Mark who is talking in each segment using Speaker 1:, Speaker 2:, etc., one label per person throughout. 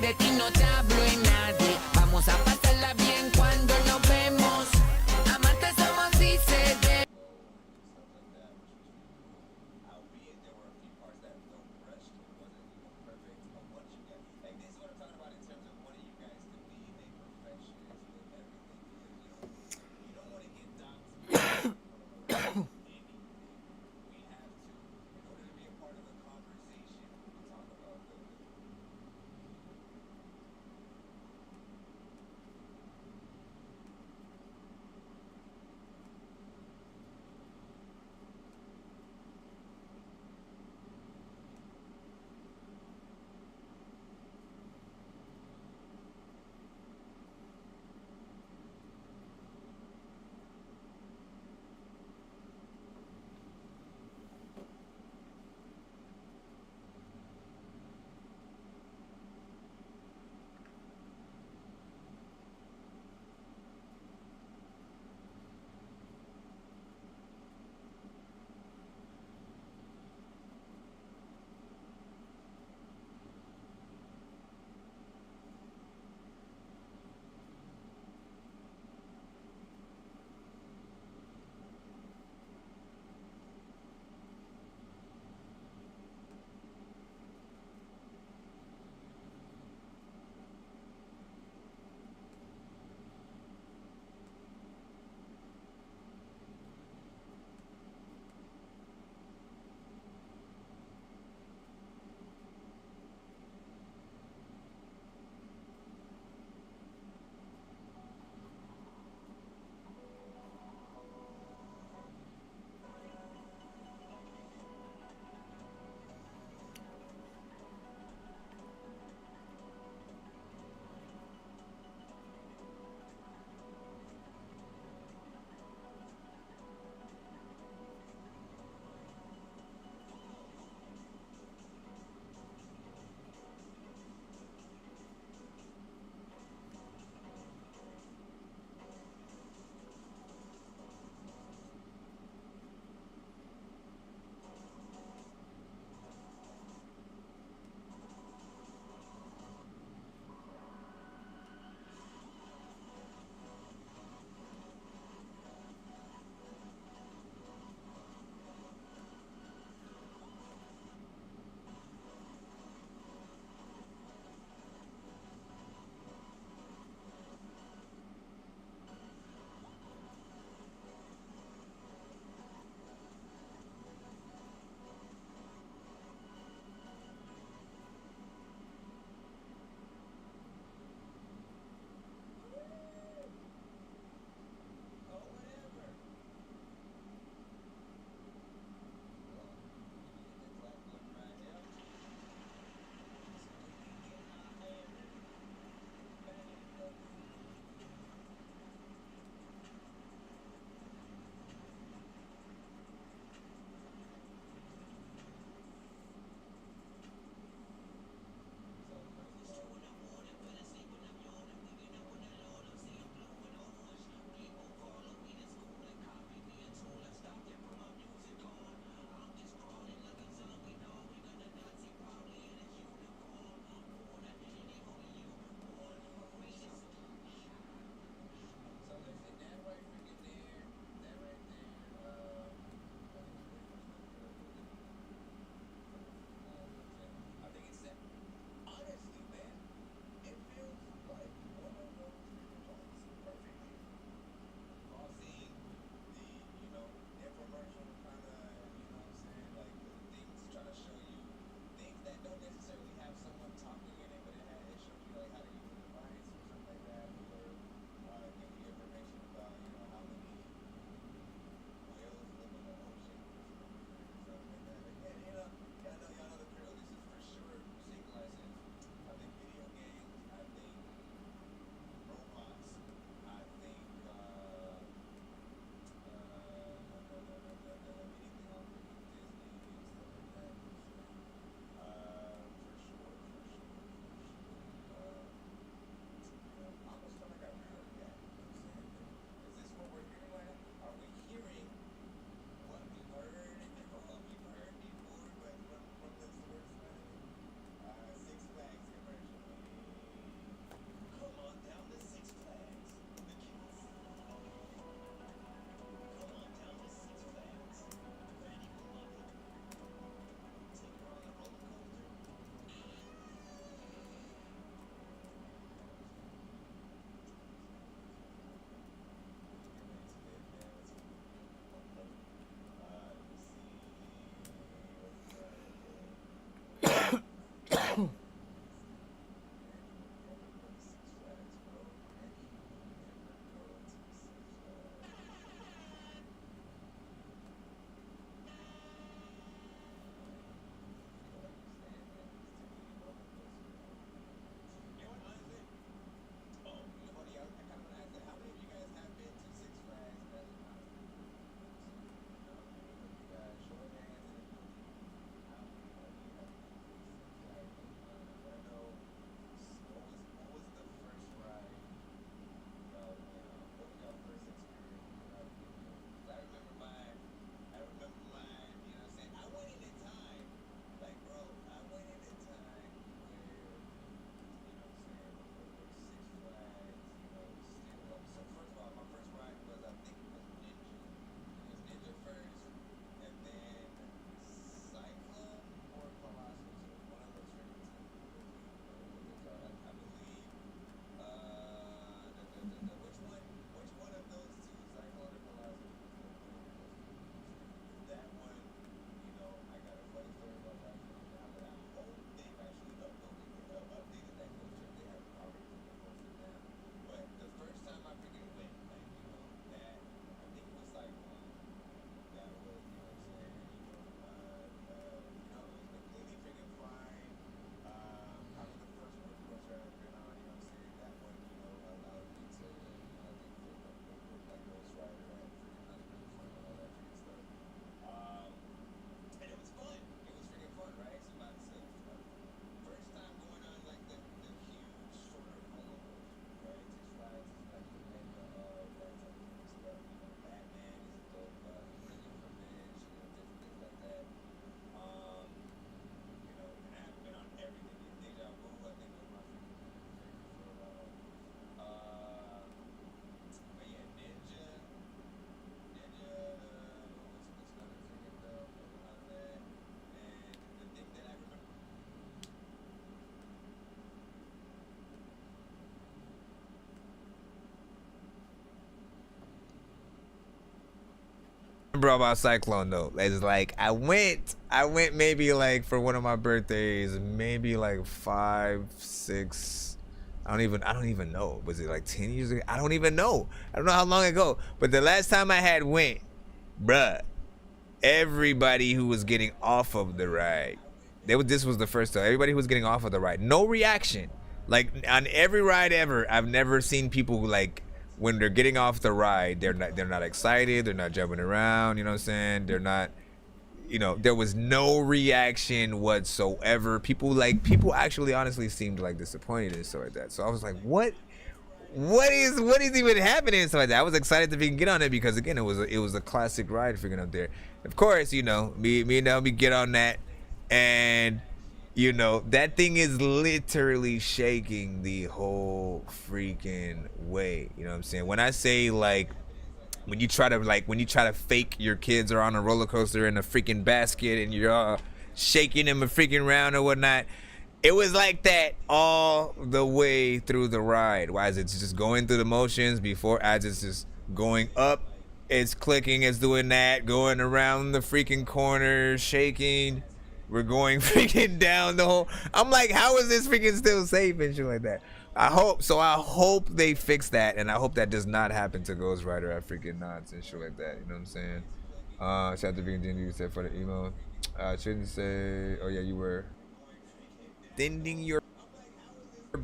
Speaker 1: de ti no te hablo en nadie. Vamos a pasarla bien cuando nos vemos. Amarte somos y se de.
Speaker 2: remember about Cyclone though. It's like I went maybe like for one of my birthdays, maybe like 5, 6. I don't even know. Was it like 10 years ago? I don't even know. I don't know how long ago. But the last time I had went, bruh, everybody who was getting off of the ride, this was the first time. Everybody who was getting off of the ride, no reaction. Like on every ride ever, I've never seen people who, like, when they're getting off the ride, they're not excited, they're not jumping around, you know what I'm saying? They're not, you know, there was no reaction whatsoever. People actually honestly seemed like disappointed and stuff like that. So I was like, what is even happening and stuff like that? I was excited to get on it because again, it was a classic ride freaking up there. Of course, you know, me and Elby get on that, and you know, that thing is literally shaking the whole freaking way. You know what I'm saying? When I say, like, when you try to fake your kids are on a roller coaster in a freaking basket and you're shaking them a freaking round or whatnot, it was like that all the way through the ride. Why is it just going through the motions before as it's just going up, it's clicking, it's doing that, going around the freaking corner, shaking. We're going freaking down the whole. I'm like, how is this freaking still safe and shit like that? I hope they fix that, and I hope that does not happen to Ghost Rider at freaking Knots and shit like that. You know what I'm saying? Shout out to Vegan you said for the email. Shouldn't say. Oh yeah, you were extending your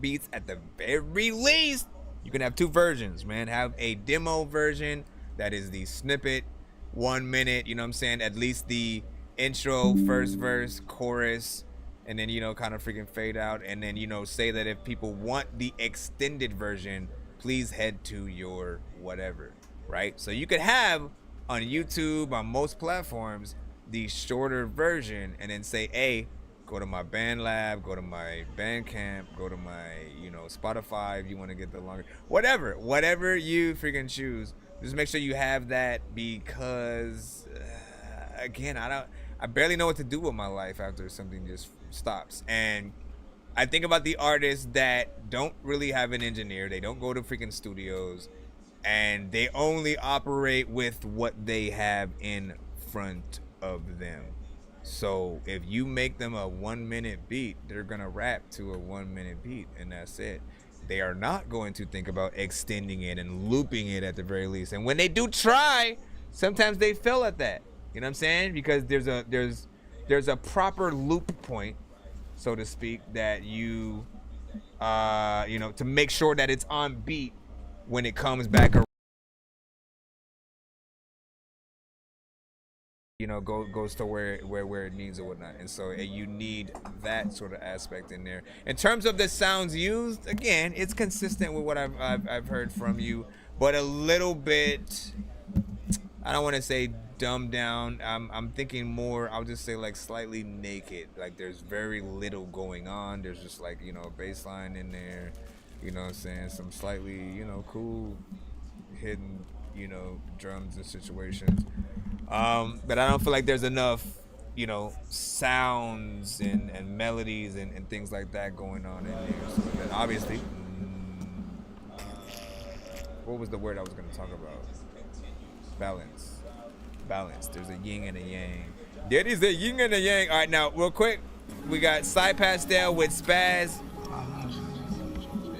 Speaker 2: beats at the very least. You can have two versions, man. Have a demo version that is the snippet, 1 minute. You know what I'm saying? At least the intro, first verse, chorus, and then, you know, kind of freaking fade out, and then, you know, say that if people want the extended version, please head to your whatever, right? So you could have on YouTube, on most platforms, the shorter version, and then say, hey, go to my BandLab, go to my Bandcamp, go to my, you know, Spotify if you want to get the longer, whatever you freaking choose. Just make sure you have that, because again, I barely know what to do with my life after something just stops. And I think about the artists that don't really have an engineer, they don't go to freaking studios, and they only operate with what they have in front of them. So if you make them a 1 minute beat, they're gonna rap to a 1 minute beat, and that's it. They are not going to think about extending it and looping it at the very least. And when they do try, sometimes they fail at that. You know what I'm saying? Because there's a proper loop point, so to speak, that you know, to make sure that it's on beat when it comes back around. You know, goes to where it needs or whatnot, and so you need that sort of aspect in there. In terms of the sounds used, again, it's consistent with what I've heard from you, but a little bit. I don't want to say dumbed down. I'm thinking more. I'll just say like slightly naked. Like there's very little going on. There's just like, you know, a bass line in there. You know what I'm saying? Some slightly, you know, cool hidden, you know, drums and situations. But I don't feel like there's enough, you know, sounds and melodies and things like that going on in there. So that obviously, what was the word I was going to talk about? Balance. There's a yin and a yang. There is a yin and a yang. All right, now, real quick, we got Cy Pastel with Spaz.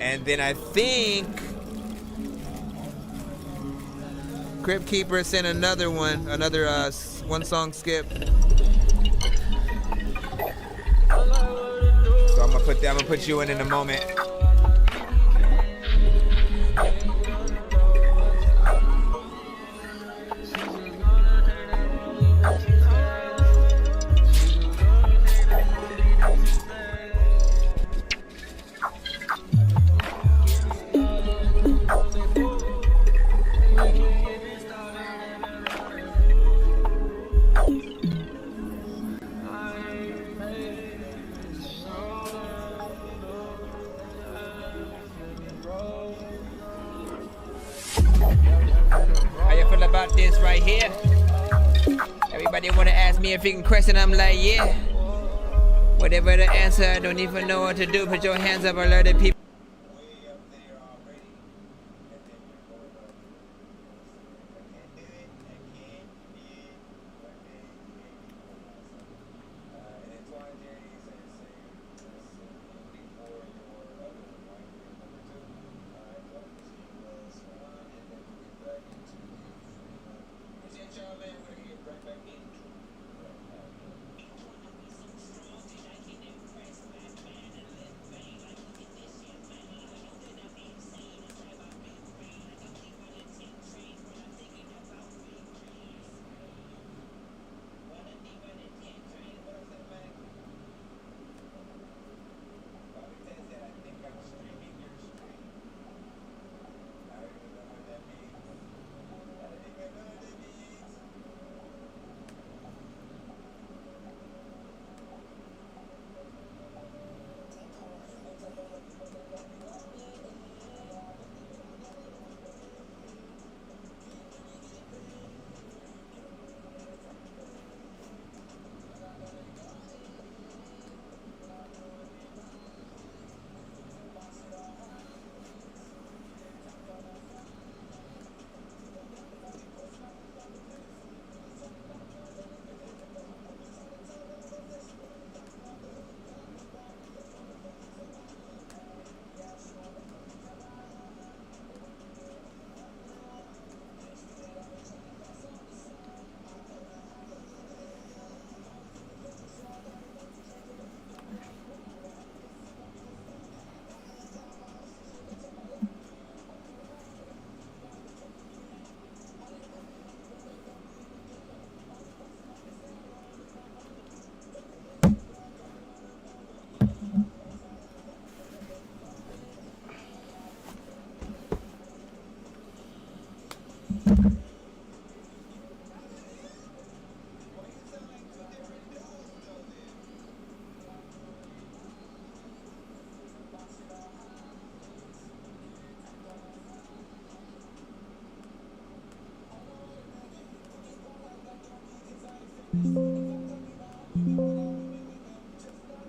Speaker 2: And then I think Crypt Keeper sent another one song skip. So I'm gonna put you in a moment. About this right here. Everybody wanna ask me a freaking question, I'm like, yeah. Whatever the answer, I don't even know what to do. Put your hands up, alerted people.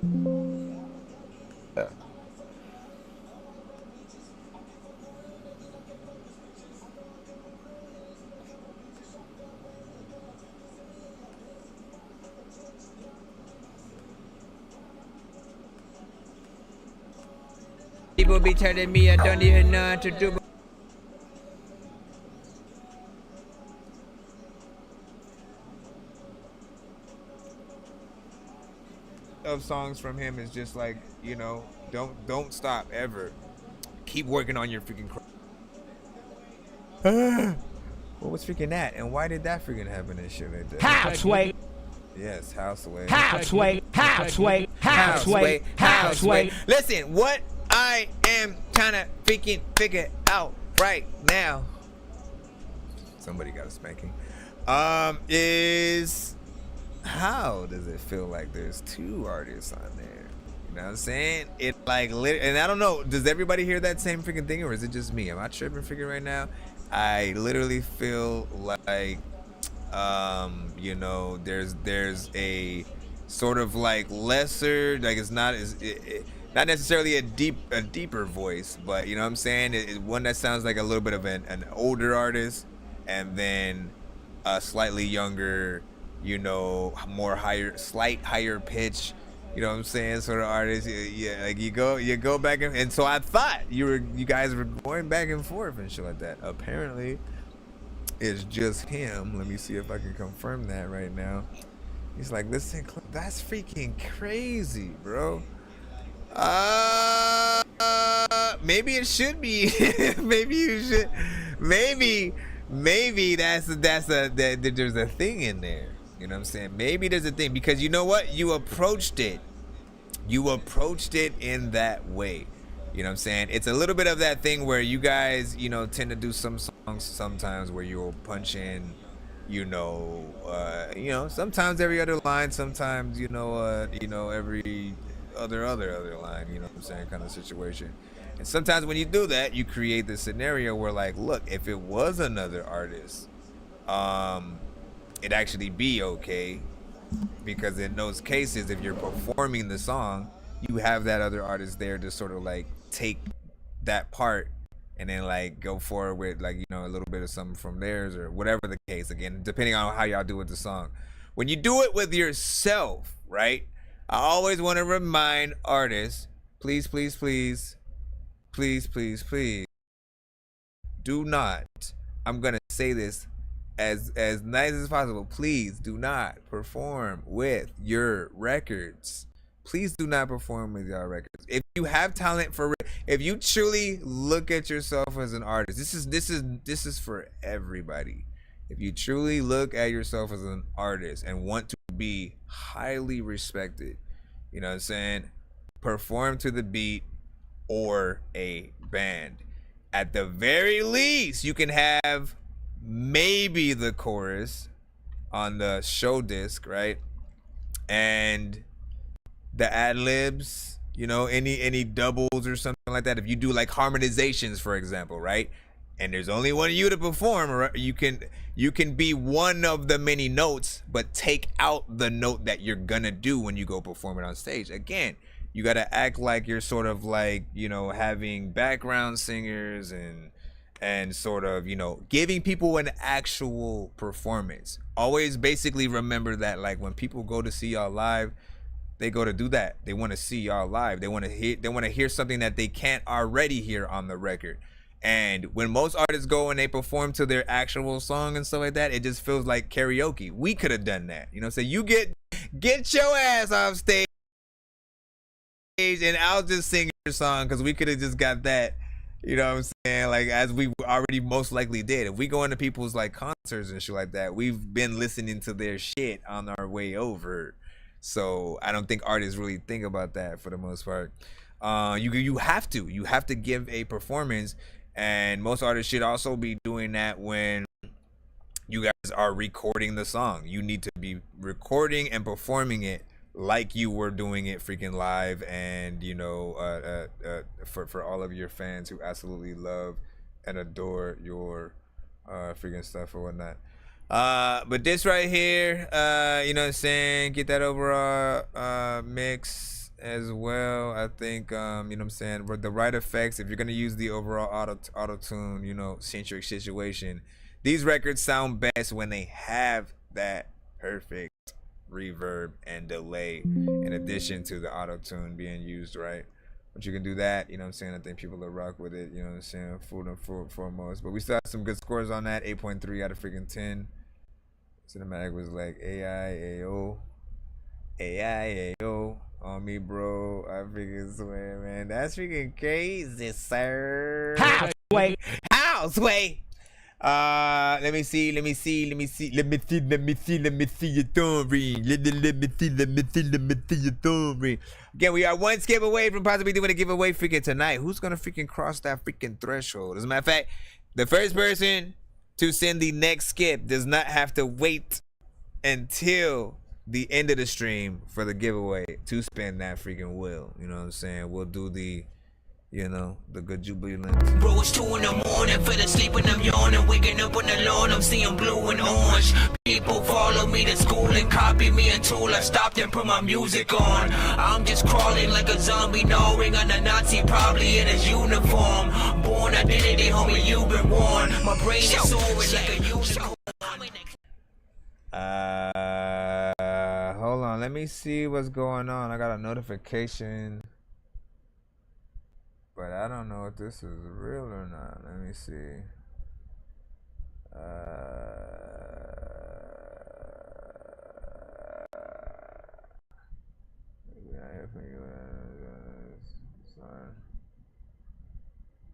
Speaker 1: People be telling me I don't even know how to do.
Speaker 2: Of songs from him is just like, you know, don't stop ever. Keep working on your freaking what was freaking that? And why did that freaking happen and shit like that?
Speaker 3: Houseway,
Speaker 2: Yes, houseway.
Speaker 3: houseway, houseway, houseway, houseway.
Speaker 2: Listen, what I am trying to freaking figure out right now. Somebody got a spanking. Is how does it feel like there's two artists on there? You know what I'm saying? It like and I don't know, does everybody hear that same freaking thing, or is it just me? Am I tripping freaking right now? I literally feel like you know, there's a sort of like lesser, like it's not as not necessarily a deeper voice, but you know what I'm saying, one that sounds like a little bit of an older artist, and then a slightly younger, you know, more higher pitch, you know what I'm saying, sort of artist. Yeah, like you go back and so I thought you guys were going back and forth and shit like that. Apparently it's just him. Let me see if I can confirm that right now. He's like, listen, that's freaking crazy, bro. Maybe it should be. Maybe you should. Maybe there's a thing in there. You know what I'm saying? Maybe there's a thing, because you know what? You approached it in that way. You know what I'm saying? It's a little bit of that thing where you guys, you know, tend to do some songs sometimes where you'll punch in, you know, sometimes every other line, sometimes, every other line, you know what I'm saying, kind of situation. And sometimes when you do that, you create this scenario where, like, look, if it was another artist, it'd actually be okay, because in those cases, if you're performing the song, you have that other artist there to sort of like take that part and then like go forward with, like, you know, a little bit of something from theirs or whatever the case, again, depending on how y'all do with the song. When you do it with yourself, right, I always want to remind artists, please do not, I'm gonna say this as nice as possible, please do not perform with your records. Please do not perform with your records. If you have talent if you truly look at yourself as an artist, this is for everybody. If you truly look at yourself as an artist and want to be highly respected, you know what I'm saying, perform to the beat or a band. At the very least, you can have maybe the chorus on the show disc, right? And the ad libs, you know, any doubles or something like that. If you do like harmonizations, for example, right? And there's only one of you to perform, right? You can be one of the many notes, but take out the note that you're gonna do when you go perform it on stage. Again, you gotta act like you're sort of like, you know, having background singers and sort of, you know, giving people an actual performance. Always basically remember that, like, when people go to see y'all live, they go to do that. They want to see y'all live. They want to hear something that they can't already hear on the record. And when most artists go and they perform to their actual song and stuff like that, it just feels like karaoke. We could have done that, you know. So you get your ass off stage and I'll just sing your song, because we could have just got that, you know what I'm saying, like, as we already most likely did. If we go into people's like concerts and shit like that, we've been listening to their shit on our way over. So I don't think artists really think about that for the most part. You have to give a performance, and most artists should also be doing that when you guys are recording the song. You need to be recording and performing it like you were doing it freaking live. And you know, for all of your fans who absolutely love and adore your freaking stuff or whatnot. But this right here, you know what I'm saying, get that overall mix as well. I think you know what I'm saying, with the right effects, if you're gonna use the overall auto tune, you know, centric situation, these records sound best when they have that perfect reverb and delay in addition to the auto tune being used, right? But you can do that, you know what I'm saying? I think people will rock with it, you know what I'm saying, foremost. But we still have some good scores on that, 8.3 out of freaking 10. Cinematic was like AIAO on me, bro. I freaking swear, man. That's freaking crazy, sir.
Speaker 3: Houseway.
Speaker 2: Houseway. Let me see your thumb ring. Let me see your thumb ring. Again, we are one skip away from possibly doing a giveaway freaking tonight. Who's gonna freaking cross that freaking threshold? As a matter of fact, the first person to send the next skip does not have to wait until the end of the stream for the giveaway to spin that freaking wheel. You know what I'm saying? We'll do the, you know, the good jubilant.
Speaker 1: Bro, it's 2 in the morning, fell asleep and I'm yawning, waking up on the lawn, I'm seeing blue and orange. People follow me to school and copy me until I stopped and put my music on. I'm just crawling like a zombie, gnawing on a Nazi, probably in his uniform. Born identity, homie, you've been warned. My brain is soaring like a unicorn.
Speaker 2: Hold on, let me see what's going on. I got a notification, but I don't know if this is real or not. Let me see.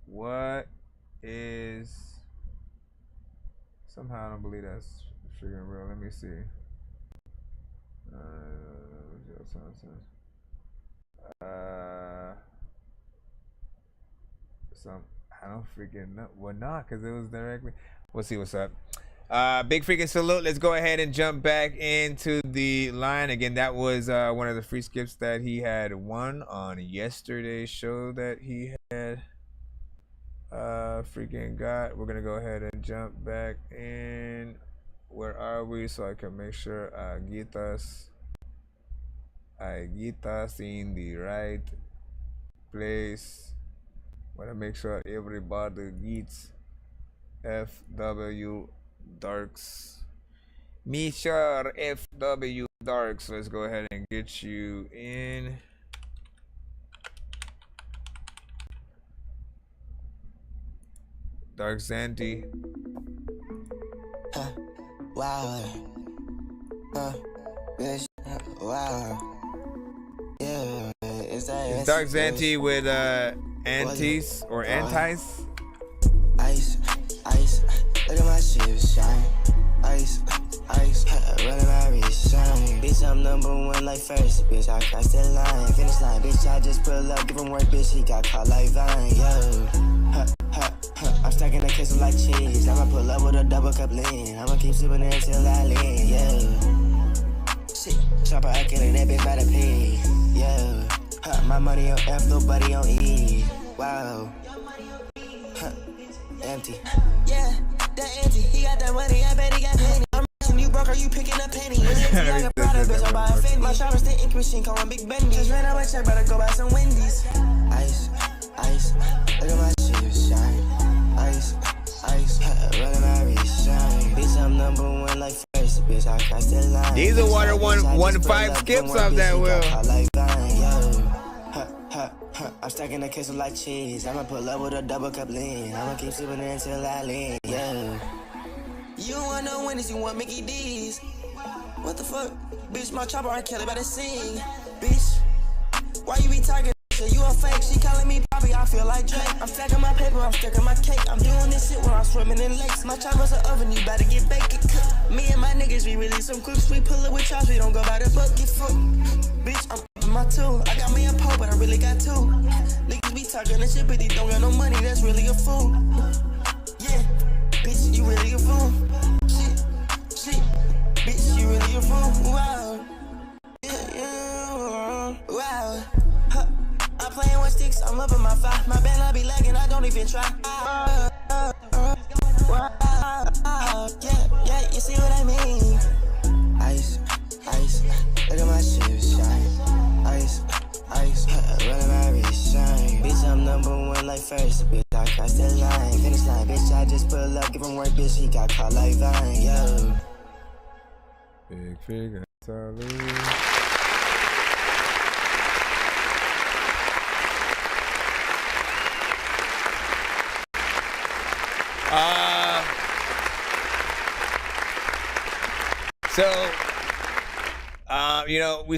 Speaker 2: What is? Somehow I don't believe that's freaking real. Let me see. I don't freaking know. Well, not because it was directly. We'll see what's up. Big freaking salute. Let's go ahead and jump back into the line again. That was one of the free skips that he had won on yesterday's show that he had freaking got. We're gonna go ahead and jump back in. Where are we? So I can make sure I get us in the right place. Want to make sure everybody gets FW Darks. Me sure FW Darks. Let's go ahead and get you in. Darkside.
Speaker 4: Wow. Bitch. Wow. Yeah. Is that
Speaker 2: it's Darkside with Antis or Antis?
Speaker 4: Ice. Look at my shit shine. Ice. Running my wrist shine. Bitch, I'm #1 like first. Bitch, I crossed that line. Finish line. Bitch, I just pull up. Give him work. Bitch, he got caught like Vine. Yo. I'm stacking the cases like cheese. I'ma pull up with a double cup lean. I'ma keep sipping it until I lean. Yeah. Shit. Chopper, I kill it. That bitch by the P. Yeah. My money on F, nobody on E. Wow. Empty. Yeah, that empty. He got that money, I bet he got plenty. I'm rich you broke, are you picking up penny? I got Prada, bitch, I'm buying Fendi. My shopper's the ink machine, call him Big Bendy. Just ran out my check, better go buy some Wendy's. Ice. Look at my shit shine. Ice. Running my wrist shine. Bitch, I'm #1 like first. Bitch, I crossed that line.
Speaker 2: These are water 115 skips off that wheel.
Speaker 4: I'm stacking the queso like cheese. I'ma pull up with a double cup lean. I'ma keep sipping it until I lean. Yeah. You don't want no winners, you want Mickey D's. What the fuck? Bitch, my chopper R. Kelly better sing. Bitch, why you be talking? You a fake, she calling me Poppy, I feel like Drake. I'm stacking my paper, I'm stacking my cake. I'm doing this shit when I'm swimming in lakes. My chopper's an oven, you better get baked and cooked. Me and my niggas, we really some crooks. We pull it with chops, we don't go by the book, get fucked. Bitch, I'm upping my tool. I got me a pole, but I really got two. Niggas be talking this shit, but they don't got no money, that's really a fool. Yeah, bitch, you really a fool. Shit, bitch, you really a fool. Wow. Yeah, wow. I'm playing with sticks, I'm up in my fly. My band, I be lagging, I don't even try. Yeah, you see what I mean? Ice, look at my shit shine. Ice, first, bitch, I crossed the line. Finish line, bitch, I just pull up, give him work, bitch, he got caught like Vine, yo.
Speaker 2: Big figure salute. So, you know, we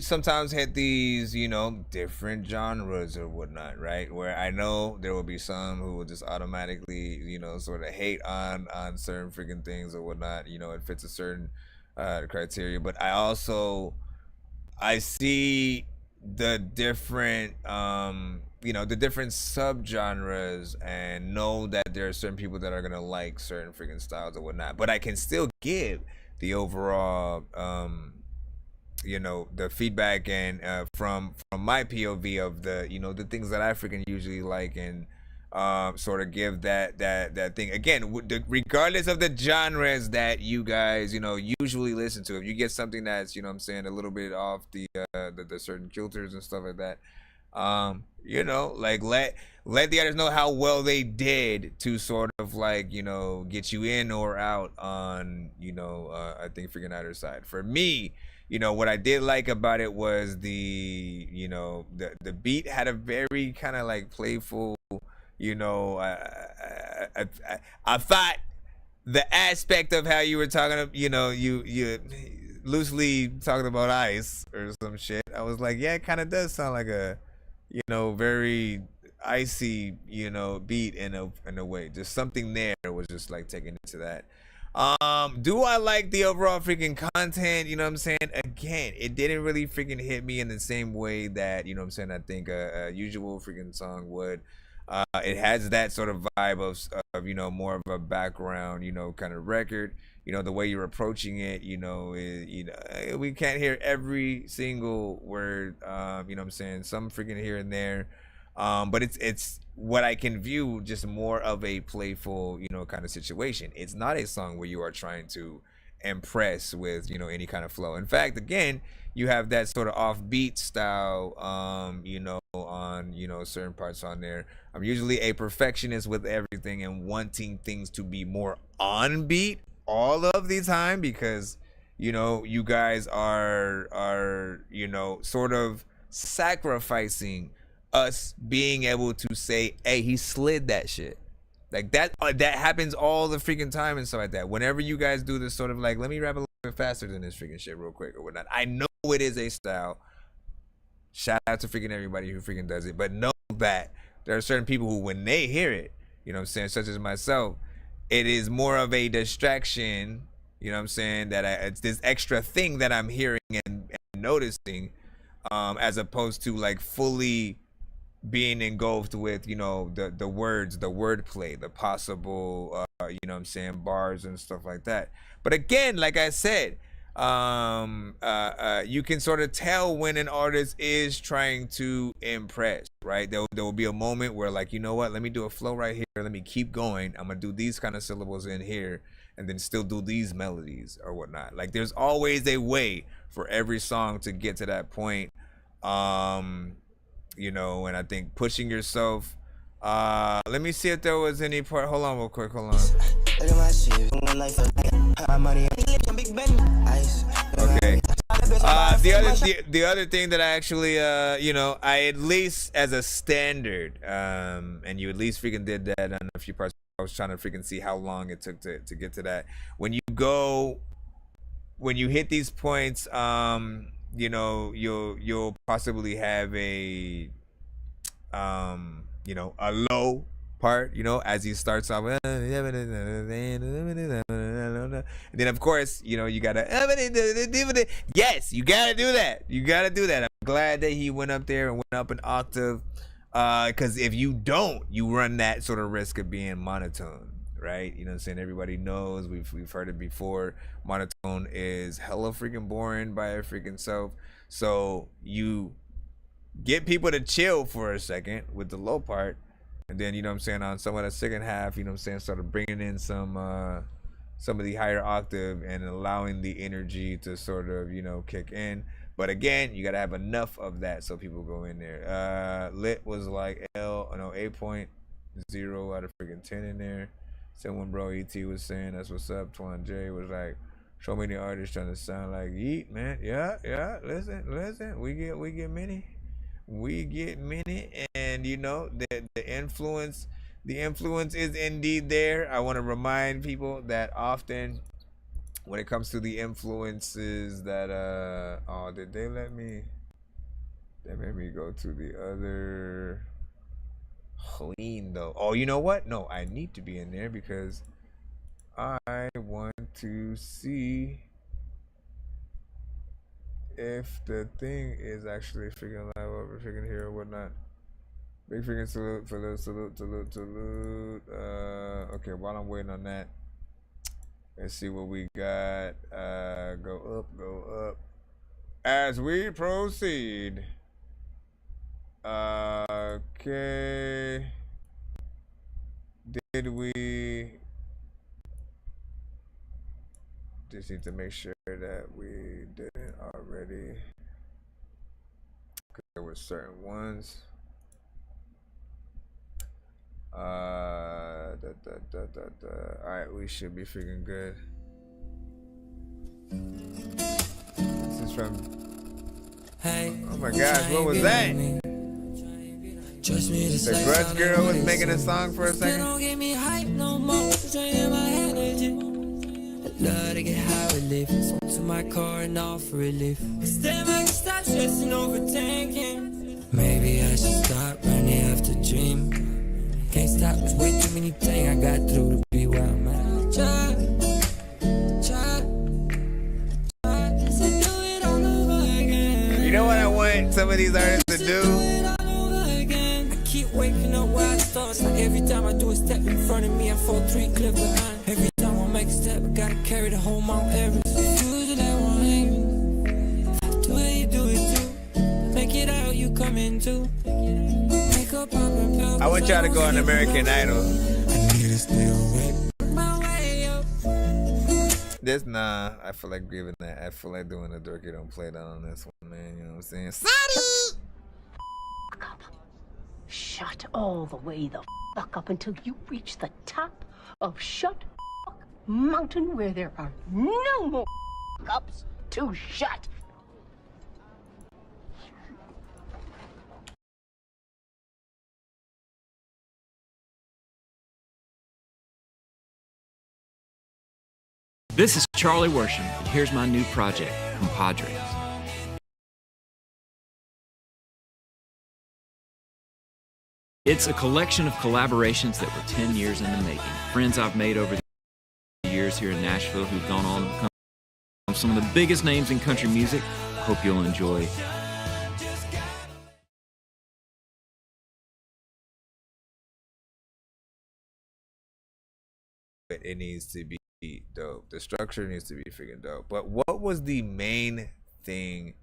Speaker 2: sometimes hit these, you know, different genres or whatnot, right? Where I know there will be some who will just automatically, you know, sort of hate on certain freaking things or whatnot. You know, it fits a certain criteria, but I see the different, you know, the different subgenres, and know that there are certain people that are gonna like certain freaking styles or whatnot. But I can still give the overall, you know, the feedback and from my POV of the, you know, the things that I freaking usually like, and sort of give that thing again, regardless of the genres that you guys, you know, usually listen to. If you get something that's, you know what I'm saying, a little bit off the certain filters and stuff like that, you know, like let the others know how well they did to sort of like, you know, get you in or out on, you know, I think freaking either side. For me, you know, what I did like about it was the, you know, the beat had a very kind of like playful, you know, I thought the aspect of how you were talking, you know, you loosely talking about ice or some shit. I was like, yeah, it kind of does sound like a, you know, very icy, you know, beat in a way. Just something there was just like taking it to that. Do I like the overall freaking content? You know what I'm saying? Again, it didn't really freaking hit me in the same way that, you know what I'm saying, I think a usual freaking song would. It has that sort of vibe of, you know, more of a background, you know, kind of record. You know, the way you're approaching it, you know, you know, we can't hear every single word, you know what I'm saying, some freaking here and there. But it's what I can view just more of a playful, you know, kind of situation. It's not a song where you are trying to impress with, you know, any kind of flow. In fact, again, you have that sort of offbeat style, you know, on, you know, certain parts on there. I'm usually a perfectionist with everything and wanting things to be more on beat all of the time, because, you know, you guys are, you know, sort of sacrificing us being able to say, hey, he slid that shit. Like that happens all the freaking time and stuff like that. Whenever you guys do this sort of like, let me rap a little bit faster than this freaking shit real quick or whatnot. I know it is a style. Shout out to freaking everybody who freaking does it. But know that there are certain people who, when they hear it, you know what I'm saying, such as myself, it is more of a distraction, you know what I'm saying, that it's this extra thing that I'm hearing and noticing, as opposed to like fully being engulfed with, you know, the words, the wordplay, the possible, you know what I'm saying, bars and stuff like that. But again, like I said, you can sort of tell when an artist is trying to impress, right? There will be a moment where like, you know what, let me do a flow right here, let me keep going, I'm gonna do these kind of syllables in here and then still do these melodies or whatnot. Like there's always a way for every song to get to that point. You know, and I think pushing yourself, let me see if there was any part, hold on real quick, hold on.
Speaker 4: Look at my shit, my money, big Ben, ice.
Speaker 2: Okay. The other thing that I actually, you know, I at least as a standard, and you at least freaking did that on a few parts. I was trying to freaking see how long it took to get to that. When you hit these points, you know, you'll possibly have a, you know, a low part, you know, as he starts off, and then of course, you know, you gotta, yes, you gotta do that. I'm glad that he went up there and went up an octave, because if you don't, you run that sort of risk of being monotone, right? You know what I'm saying? Everybody knows, we've heard it before, monotone is hella freaking boring by a freaking self. So you get people to chill for a second with the low part, and then, you know what I'm saying, on some of the second half, you know what I'm saying, sort of bringing in some of the higher octave and allowing the energy to sort of, you know, kick in. But again, you gotta have enough of that so people go in there. Lit was like 8.0 out of freaking 10 in there. Someone bro ET was saying that's what's up. Twan J was like, so many artists trying to sound like Yeet, man. Yeah. Listen. We get many. We get many, and you know the influence is indeed there. I want to remind people that often when it comes to the influences that oh, did they let me? They made me go to the other clean though. Oh, you know what? No, I need to be in there because I want to see if the thing is actually freaking live over freaking here or whatnot. Big freaking salute. Okay, while I'm waiting on that, let's see what we got. Go up. As we proceed. Okay. Did we just need to make sure that we didn't already, because there were certain ones. Alright, we should be freaking good. This is from, oh my gosh, what was that? The Grudge Girl was making a song for a second.
Speaker 5: Love to get high relief. Swim to my car and offer relief. Cause then I can stop stressing, overthinking. Maybe I should stop running after dream. Can't stop, there's way too many things I got through to be where I'm at. Try to do it all over again.
Speaker 2: You know what I want some of these artists to do?
Speaker 5: I keep waking up where I start. It's like every time I do a step in front of me, I fall 3 clip behind. Every time I make a step, I gotta carry the whole Mount Everest. Usually I won't hang. The way you do it too. Make it out, you come in too. Make up, pop and pill.
Speaker 2: I want y'all to go on American Idol.
Speaker 5: I need to stay awake. My way up.
Speaker 2: This, nah, I feel like giving that. I feel like doing a Dorky Don't Play That on this one, man. You know what I'm saying?
Speaker 6: Shut all the way the fuck up until you reach the top of Shut Fuck Mountain, where there are no more ups to shut.
Speaker 7: This is Charlie Worsham, and here's my new project, Compadres. It's a collection of collaborations that were 10 years in the making. Friends I've made over the years here in Nashville who've gone on to become some of the biggest names in country music. Hope you'll enjoy.
Speaker 2: It needs to be dope. The structure needs to be freaking dope. But what was the main thing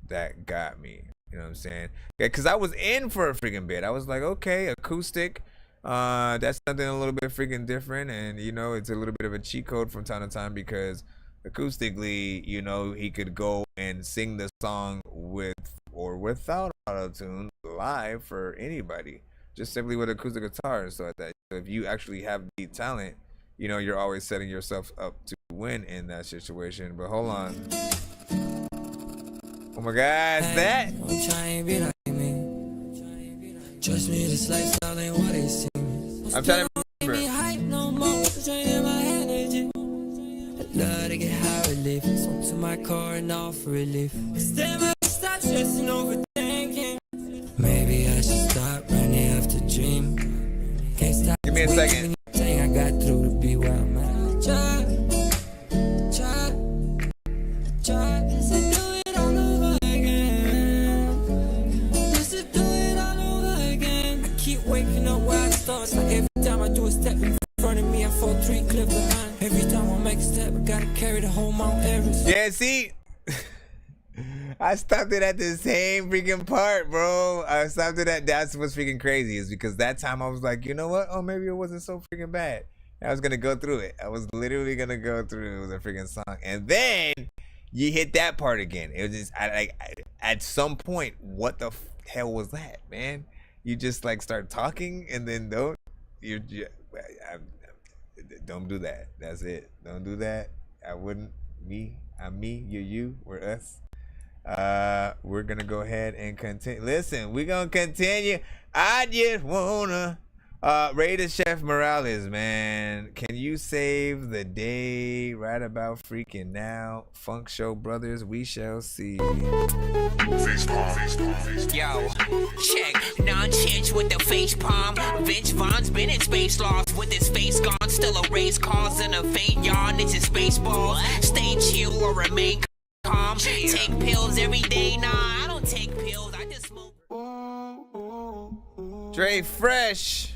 Speaker 2: that got me? You know what I'm saying? Yeah, because I was in for a freaking bit. I was like, okay, acoustic. That's something a little bit freaking different. And, you know, it's a little bit of a cheat code from time to time because acoustically, you know, he could go and sing the song with or without auto-tune live for anybody. Just simply with acoustic guitar and stuff like that. So if you actually have the talent, you know, you're always setting yourself up to win in that situation. But hold on. Oh my gosh, that.
Speaker 5: Don't try and be like me. Trust me, this lifestyle ain't what it seems.
Speaker 2: I'm trying to
Speaker 5: Give me
Speaker 2: remember.
Speaker 5: hype no more, draining my energy. I love to get high relief. Swim to my car and offer relief. Cause then I stop stressing, overthinking. Maybe I should stop running after dream. Can't stop.
Speaker 2: Give me a second.
Speaker 5: Thing I got through to be where I'm at. Try to do it all over again. Just to do it all over again. I keep waking up where I start. It's like every time I do a step in front of me, I fall 3 clip behind. Every time I make a step, I gotta carry the whole Mount Everest.
Speaker 2: Yeah, see, I stopped it at the same freaking part, bro. I stopped it at, that's what's freaking crazy is because that time I was like, you know what? Oh, maybe it wasn't so freaking bad. I was gonna go through it. I was literally gonna go through the freaking song. And then you hit that part again. It was just at some point, what the hell was that, man? You just like start talking and then don't do that. That's it. Don't do that. I wouldn't. I'm me. You're you. We're us. We're gonna go ahead and continue. Listen, we're gonna continue. I just wanna Raider Chef Morales, man. Can you save the day right about freaking now? Funk Show Brothers, we shall see.
Speaker 1: Yo, check, nonsense with the face palm. Vince Vaughn's been in space lost with his face gone. Still a race cars in a faint yawn. It's his baseball. Stay chill or remain calm. Take pills every day. Nah, I don't take pills. I just smoke.
Speaker 2: Dre Fresh.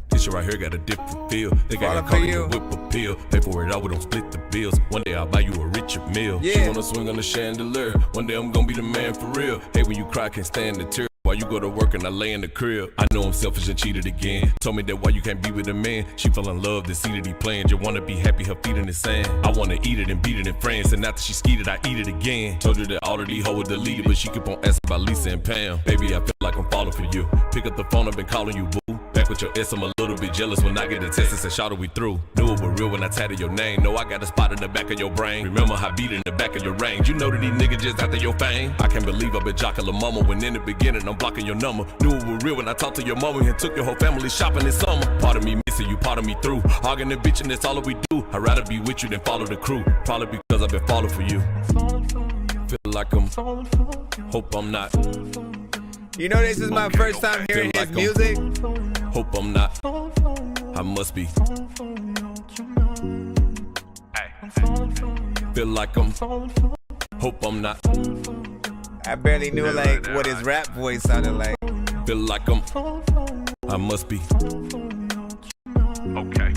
Speaker 8: This shit right here got a different feel. They got call it a whip appeal. Pay for it all, we don't split the bills. One day I'll buy you a richer meal.
Speaker 2: Yeah.
Speaker 8: She wanna swing on the chandelier. One day I'm gonna be the man for real. Hey, when you cry, can't stand the tears. While you go to work and I lay in the crib. I know I'm selfish and cheated again. Told me that why you can't be with a man. She fell in love, the see that he playing. Just wanna be happy, her feet in the sand. I wanna eat it and beat it in France. And after she skeeted, I eat it again. Told her that all of these hoes deleted, but she keep on asking about Lisa and Pam. Baby, I feel like I'm falling for you. Pick up the phone, I've been calling you, boo. Back with your ex, I'm a little bit jealous when I get a text and say, shout we through. Knew it was real when I tatted your name. Know I got a spot in the back of your brain. Remember how I beat in the back of your range. You know that these niggas just after your fame. I can't believe I've been jocking la mama when in the beginning I'm blocking your number. Knew it was real when I talked to your mama and took your whole family shopping this summer. Part of me missing you, part of me through. Arguing and bitching, that's all that we do. I'd rather be with you than follow the crew. Probably because I've been falling for you. Feel like I'm, hope I'm not.
Speaker 2: You know this is my first time hearing his music.
Speaker 8: Hope I'm not. I must be. Feel like I'm. Hope I'm not.
Speaker 2: I barely knew like what his rap voice sounded like.
Speaker 8: Feel like I'm. I must be. Okay.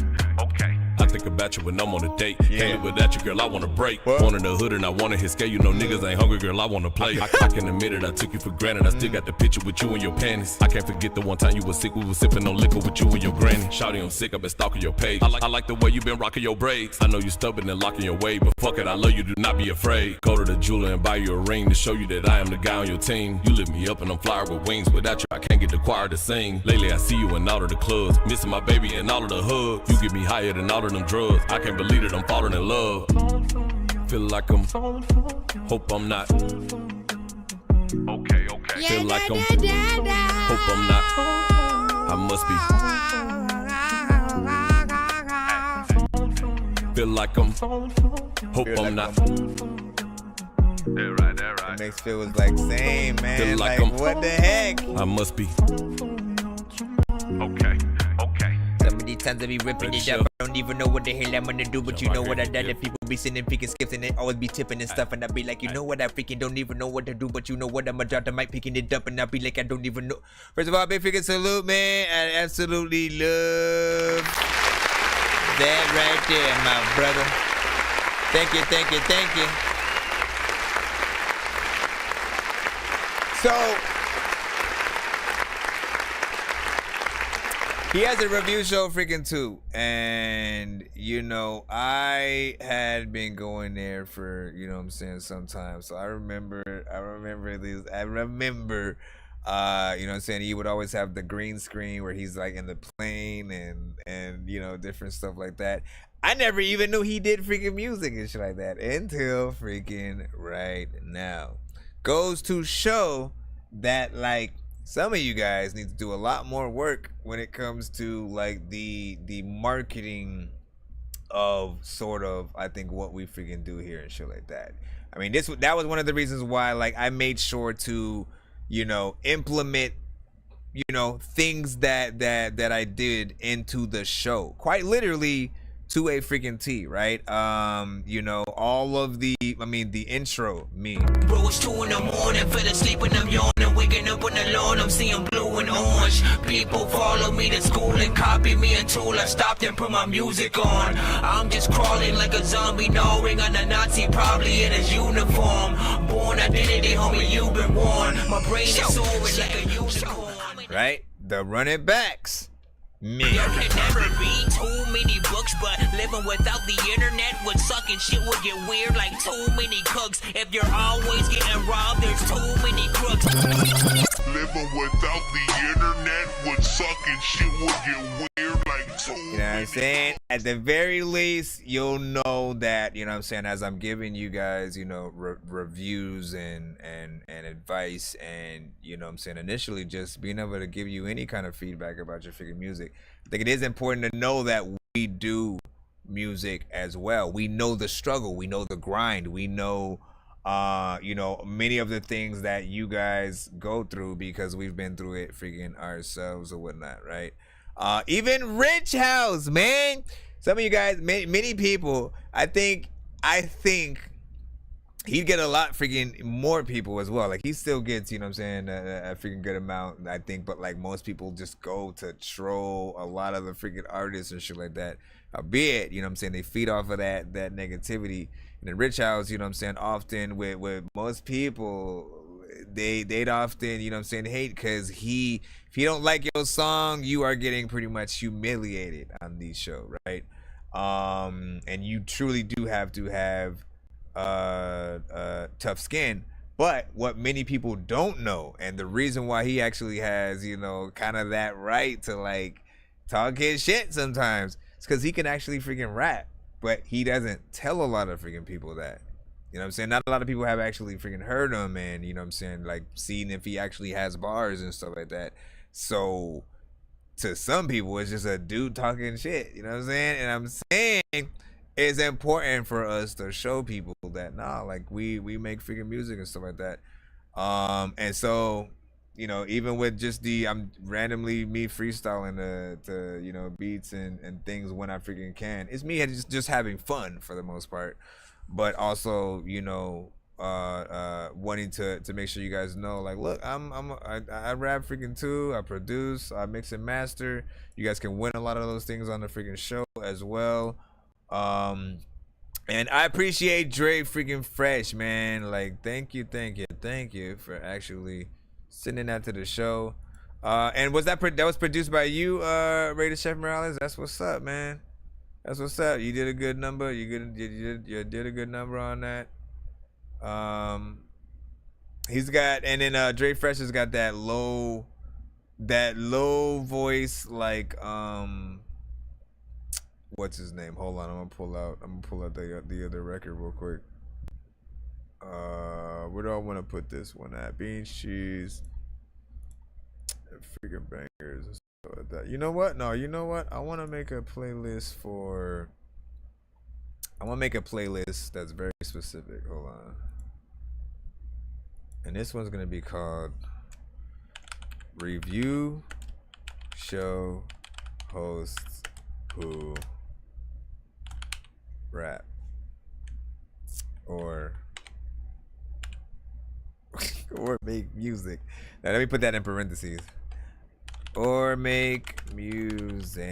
Speaker 8: I think about you when I'm on a date. Can't live without you, girl, I wanna break. One in the hood and I wanna hit scale. You know niggas ain't hungry, girl, I wanna play. I can admit it, I took you for granted. I still got the picture with you in your panties. I can't forget the one time you was sick, we was sipping on liquor with you and your granny. Shawty, I'm sick, I've been stalking your page. I like the way you been rocking your braids. I know you stubborn and locking your way, but fuck it, I love you, do not be afraid. Go to the jeweler and buy you a ring to show you that I am the guy on your team. You lift me up and I'm flyer with wings. Without you, I can't get the choir to sing. Lately, I see you in all of the clubs, missing my baby and all of the hugs. You get me higher than all of them drugs. I can't believe that I'm falling in love. Feel like I'm. Hope I'm not. Okay. Feel like I'm. Hope I'm not. I must be. Feel like I'm. Hope I'm not.
Speaker 2: Right. It makes feel was like same, man.
Speaker 8: Feel like
Speaker 2: like
Speaker 8: I'm.
Speaker 2: what the heck?
Speaker 8: I must be.
Speaker 1: Okay.
Speaker 2: Some of these times I be ripping it up. I don't even know what the hell I'm gonna do, but you know what I done. If people be sending picking skips and they always be tipping and stuff, and I be like, you know what, I freaking don't even know what to do, but you know what, I'ma drop the mic picking it up, and I be like, I don't even know. First of all, big freaking salute, man. I absolutely love that right there, my brother. Thank you. So he has a review show freaking too, and you know I had been going there for, you know what I'm saying, sometimes. So I remember these. I remember you know what I'm saying, he would always have the green screen where he's like in the plane and you know, different stuff like that. I never even knew he did freaking music and shit like that until freaking right now. Goes to show that like some of you guys need to do a lot more work when it comes to like the marketing of sort of, I think, what we freaking do here and shit like that. I mean, that was one of the reasons why like I made sure to, you know, implement, you know, things that I did into the show, quite literally to a freaking T, right? You know, all of the, I mean, the intro, me.
Speaker 1: Bro, it's 2 in the morning, fell asleep and I'm yawning, waking up on the lawn, I'm seeing blue and orange. People follow me to school and copy me until I stopped and put my music on. I'm just crawling like a zombie, gnawing on a Nazi, probably in his uniform. Born identity, homie, you've been warned. My brain is soaring like a unicorn.
Speaker 2: Right? The running backs. Man.
Speaker 1: There can never be too many books, but living without the internet would suck and shit would get weird like too many cooks. If you're always getting robbed, there's too many crooks.
Speaker 9: Living without the internet would suck and shit would get weird like too
Speaker 2: You know what I'm saying? At the very least, you'll know that, you know what I'm saying, as I'm giving you guys, you know, reviews and advice and, you know what I'm saying, initially just being able to give you any kind of feedback about your freaking music. I think it is important to know that we do music as well. We know the struggle. We know the grind. We know, you know, many of the things that you guys go through because we've been through it freaking ourselves or whatnot, right? Even Rich House, man. Some of you guys, many people, I think he'd get a lot freaking more people as well. Like he still gets, you know what I'm saying, a freaking good amount, I think, but like most people just go to troll a lot of the freaking artists and shit like that. Albeit, you know what I'm saying, they feed off of that negativity. And the Rich House, you know what I'm saying, often with most people, they'd often, you know what I'm saying, hate because if you don't like your song, you are getting pretty much humiliated on these shows, right? And you truly do have to have tough skin. But what many people don't know, and the reason why he actually has, you know, kind of that right to like talk his shit sometimes, is because he can actually freaking rap, but he doesn't tell a lot of freaking people that. You know what I'm saying? Not a lot of people have actually freaking heard him and, you know what I'm saying, like seen if he actually has bars and stuff like that. So to some people, it's just a dude talking shit. You know what I'm saying? And I'm saying it's important for us to show people that, nah, like we make freaking music and stuff like that. And so, you know, even with just I'm randomly me freestyling the you know, beats and things when I freaking can. It's me just having fun for the most part. But also, you know, wanting to make sure you guys know, like, look, I rap freaking too. I produce, I mix and master. You guys can win a lot of those things on the freaking show as well. And I appreciate Dre freaking Fresh, man. Like, thank you for actually sending that to the show. And was that was produced by you, Raider Chef Morales? That's what's up, man. That's what's up. You did a good number. You did a good number on that. He's got, and then Dre Fresh has got that low voice, like what's his name? Hold on, I'm gonna pull out the other record real quick. Where do I want to put this one at? Beans, cheese, and freaking bangers and stuff like that. You know what? No, you know what? I want to make a playlist that's very specific. Hold on. And this one's gonna be called Review Show Hosts Who Rap or make music. Now let me put that in parentheses. Or make music.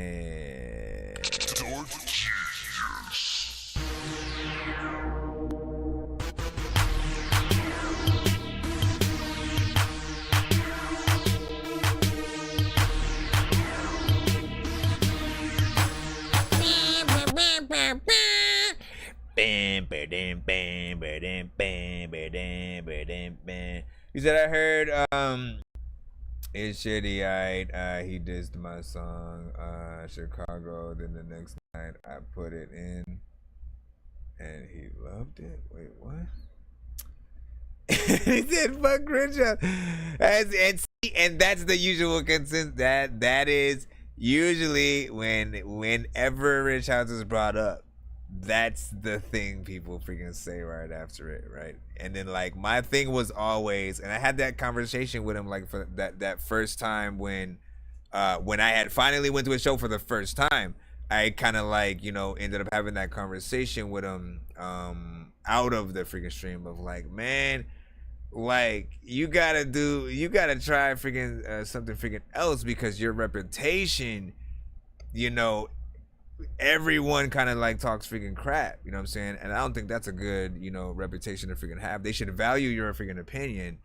Speaker 2: You said I heard it's shitty, alright. He dissed my song Chicago, then the next night I put it in and he loved it. Wait, what? He said fuck Richard. And that's the usual consensus. That is usually whenever Rich House is brought up, that's the thing people freaking say right after it, right? And then like my thing was always, and I had that conversation with him like for that first time when I had finally went to a show for the first time. I kind of like, you know, ended up having that conversation with him out of the freaking stream of like, man, like you gotta try freaking something freaking else, because your reputation, you know, everyone kind of like talks freaking crap, you know what I'm saying? And I don't think that's a good, you know, reputation to freaking have. They should value your freaking opinion,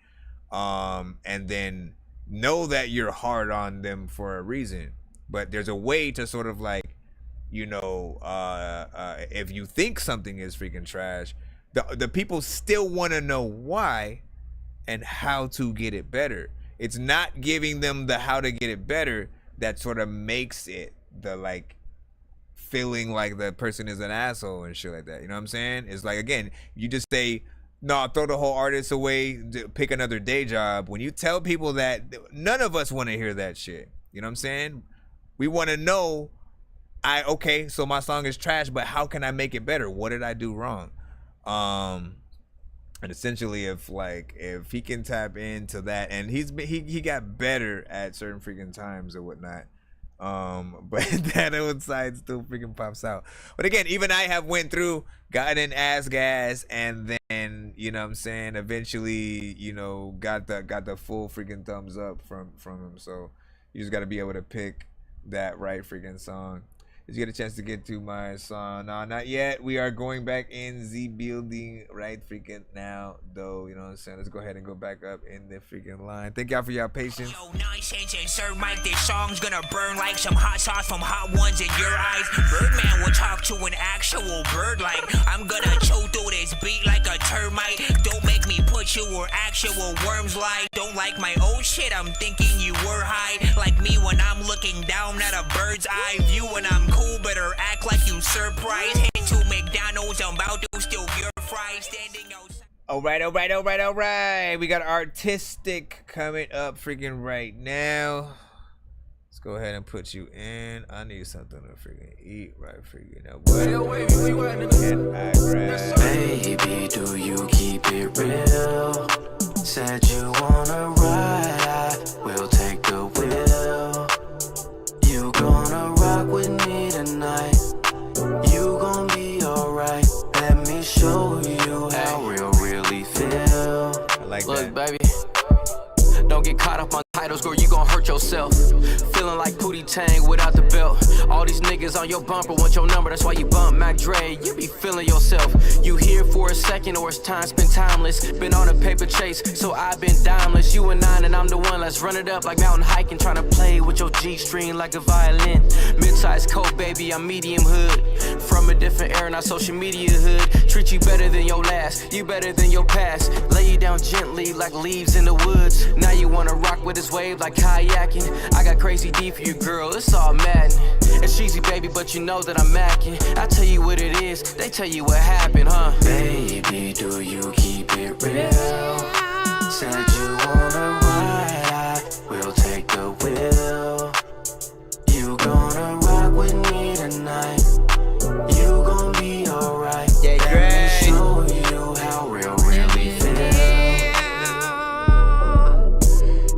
Speaker 2: and then know that you're hard on them for a reason. but there's a way to sort of like, you know, if you think something is freaking trash, the people still want to know why and how to get it better. It's not giving them the how to get it better that sort of makes it the like feeling like the person is an asshole and shit like that. You know what I'm saying? It's like, again, you just say, no, throw the whole artist away, pick another day job. When you tell people that, none of us want to hear that shit. You know what I'm saying? We want to know, okay, so my song is trash, but how can I make it better? What did I do wrong? And essentially, if he can tap into that, and he got better at certain freaking times or whatnot, but that old side still freaking pops out. But again, even I have went through, gotten an ass gas, and then, you know what I'm saying, eventually, you know, got the full freaking thumbs up from him. So you just got to be able to pick that right freaking song. Did you get a chance to get to my song? No, not yet. We are going back in the building right freaking now, though. You know what I'm saying? Let's go ahead and go back up in the freaking line. Thank y'all for y'all patience.
Speaker 1: Yo, nonsense and Sir Mike, this song's gonna burn like some hot sauce from hot ones in your eyes. Birdman will talk to an actual bird like I'm gonna chew through this beat like a termite. Don't make me put you where actual worms lie. Don't like my old shit, I'm thinking you were high. Like me when I'm looking down at a bird's eye view when I'm cool, better act like you surprised. Head to McDonald's, I'm about to steal your fries. Standing outside.
Speaker 2: All right. We got Artistic coming up freaking right now. Let's go ahead and put you in. I need something to freaking eat right freaking now. What can I grab?
Speaker 4: Baby, do you keep it real? Said you wanna ride, I will take the wheel. You gonna rock with me tonight. You gon' be alright. Let me show you how real really feel.
Speaker 2: I like
Speaker 10: Look,
Speaker 2: that.
Speaker 10: baby, don't get caught up on titles, girl, you gon' hurt yourself. Feeling like Pootie Tang without the belt. All these niggas on your bumper want your number, that's why you bump Mac Dre. You be feeling yourself. You here for a second or it's time spent timeless. Been on a paper chase, so I've been dimeless. You and nine and I'm the one, let's run it up like mountain hiking. Trying to play with your G-string like a violin. Mid-size coat, baby, I'm medium hood. From a different era, not social media hood. Treat you better than your last, you better than your past. Lay you down gently like leaves in the woods. Now you wanna rock with this wave like kayaking. I got crazy deep for you, girl, it's all maddening. It's cheesy, baby, but you know that I'm macking. I tell you what it is, they tell you what happened, huh?
Speaker 4: Baby, do you keep it real? Said you wanna ride, I will take the wheel. You gonna rock with me tonight. You gon' be alright.
Speaker 2: Yeah,
Speaker 4: Let me show you how real really feel.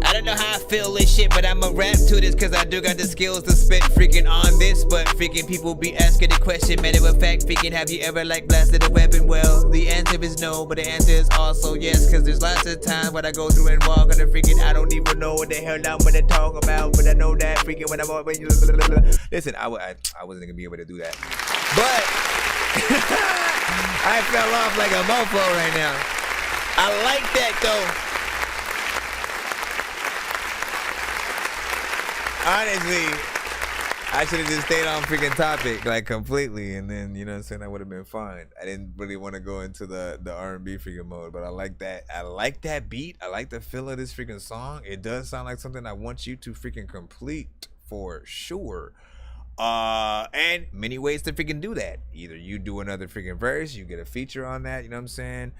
Speaker 2: I don't know how I feel this shit, but I'ma rap to this cause I do got the skills to spit freaking on this. But freaking people be asking the question, matter of fact, freaking have you ever like blasted a weapon? Well, the answer is no, but the answer is also yes. Cause there's lots of times when I go through and walk on the freaking, I don't even know what the hell I'm gonna talk about. But I know that freaking when I'm on, listen, I wasn't gonna be able to do that. But I fell off like a mofo right now. I like that though. Honestly, I should have just stayed on freaking topic like completely, and then, you know what I'm saying, that would have been fine. I didn't really want to go into the R&B freaking mode, but I like that. I like that beat. I like the feel of this freaking song. It does sound like something I want you to freaking complete for sure. And many ways to freaking do that. Either you do another freaking verse, you get a feature on that, you know what I'm saying?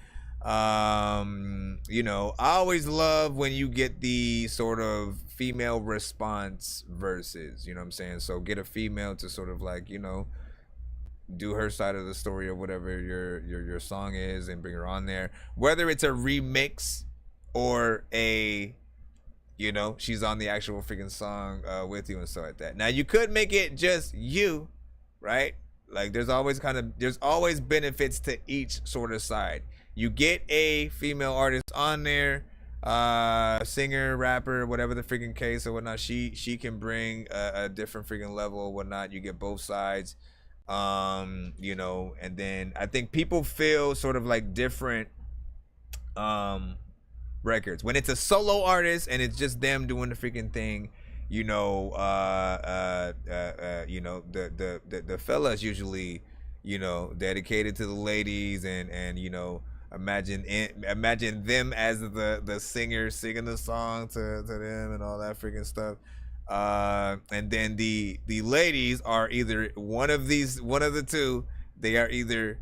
Speaker 2: You know, I always love when you get the sort of female response verses, you know what I'm saying? So get a female to sort of like, you know, do her side of the story or whatever your song is and bring her on there. Whether it's a remix or a, you know, she's on the actual freaking song with you and stuff like that. Now you could make it just you, right? Like there's always benefits to each sort of side. You get a female artist on there, singer, rapper, whatever the freaking case or whatnot. She can bring a different freaking level or whatnot. You get both sides, you know, and then I think people feel sort of like different records when it's a solo artist and it's just them doing the freaking thing. you know, you know, the fellas usually, you know, dedicated to the ladies, and you know, imagine them as the singer singing the song to them and all that freaking stuff. And then the ladies are either one of the two. They are either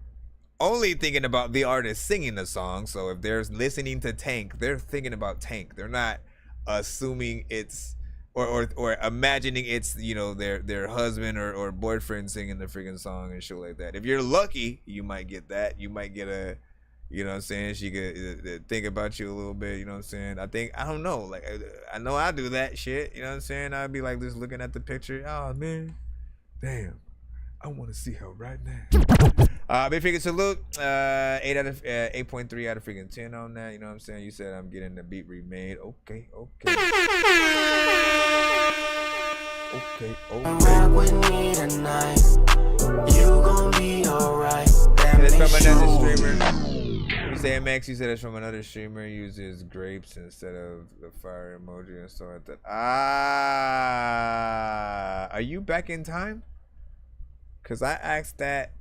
Speaker 2: only thinking about the artist singing the song. So if they're listening to Tank, they're thinking about Tank. They're not assuming it's or imagining it's, you know, their husband or boyfriend singing the freaking song and shit like that. If you're lucky, you might get that. You might get a, you know what I'm saying, she could think about you a little bit, you know what I'm saying? I don't know, like, I know I do that shit, you know what I'm saying? I'd be like just looking at the picture, oh man, damn, I want to see her right now. Big freaking salute, 8.3 out of freaking 10 on that, you know what I'm saying? You said I'm getting the beat remade, okay.
Speaker 4: Rock with me tonight. You gon' be alright.
Speaker 2: That's from another streamer. You say MX, you said it's from another streamer, uses grapes instead of the fire emoji and stuff like that. Are you back in time? Cause I asked that.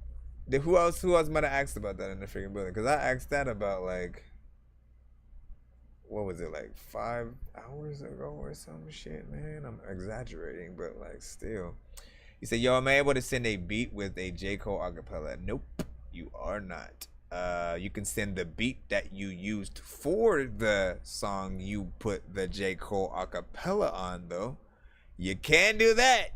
Speaker 2: Who else might have asked about that in the freaking building? Cause I asked that about like, what was it, like 5 hours ago or some shit, man? I'm exaggerating, but like still. You said, yo, am I able to send a beat with a J. Cole acapella? Nope, you are not. You can send the beat that you used for the song you put the J. Cole acapella on, though. You can do that.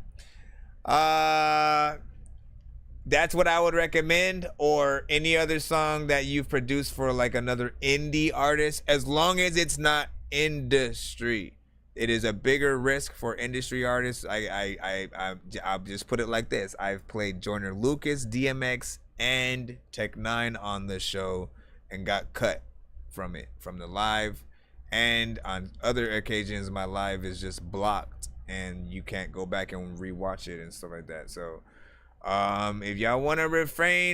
Speaker 2: That's what I would recommend, or any other song that you've produced for like another indie artist, as long as it's not industry. It is a bigger risk for industry artists. I'll just put it like this. I've played Joyner Lucas, DMX, and Tech 9 on the show and got cut from it, from the live. And on other occasions, my live is just blocked and you can't go back and rewatch it and stuff like that. So if y'all want to refrain